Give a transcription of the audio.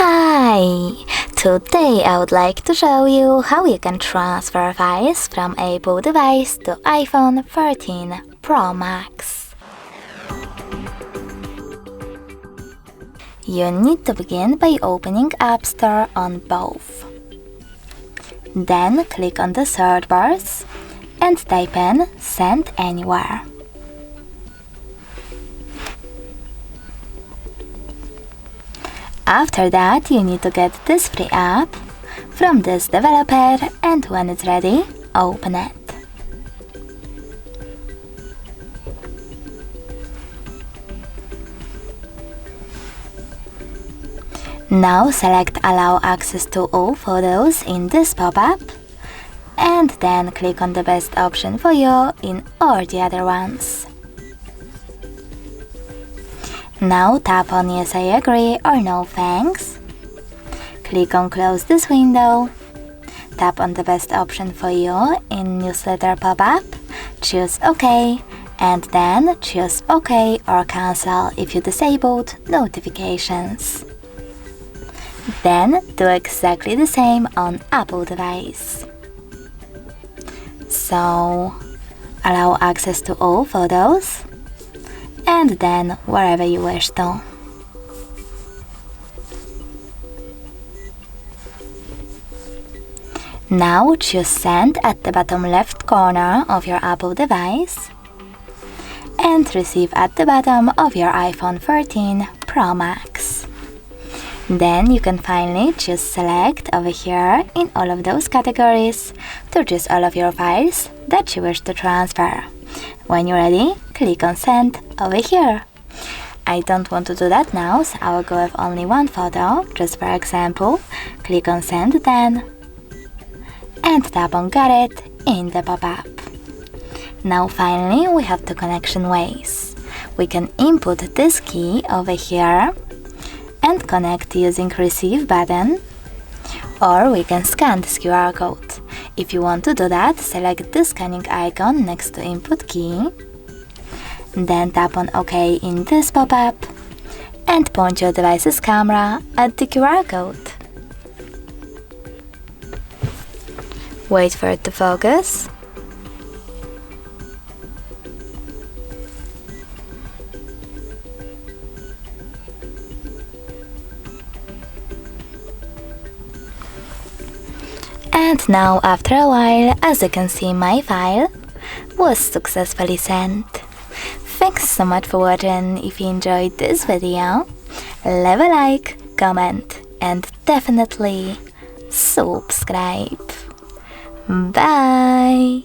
Hi! Today I would like to show you how you can transfer files from Apple device to iPhone 13 Pro Max. You need to begin by opening App Store on both. Then click on the search bars and type in Send Anywhere. After that, you need to get this free app from this developer, and when it's ready, open it. Now select Allow access to all photos in this pop-up, and then click on the best option for you in all the other ones. Now tap on Yes, I agree or No thanks. Click on Close this window. Tap on the best option for you in Newsletter pop-up. Choose OK, and then choose OK or Cancel if you disabled notifications. Then do exactly the same on Apple device. So, allow access to all photos, and then wherever you wish to. Now choose Send at the bottom left corner of your Apple device and Receive at the bottom of your iPhone 13 Pro Max. Then you can finally choose Select over here in all of those categories to choose all of your files that you wish to transfer. When you're ready, click on Send over here. I don't want to do that now, so I will go with only one photo, just for example. Click on Send then, and tap on Got It in the pop-up. Now finally, we have the connection ways. We can input this key over here and connect using Receive button, or we can scan this QR code. If you want to do that, select the scanning icon next to input key, then tap on OK in this pop-up and point your device's camera at the QR code. Wait for it to focus. And now, after a while, as you can see, my file was successfully sent. Thanks so much for watching. If you enjoyed this video, leave a like, comment, and definitely subscribe. Bye!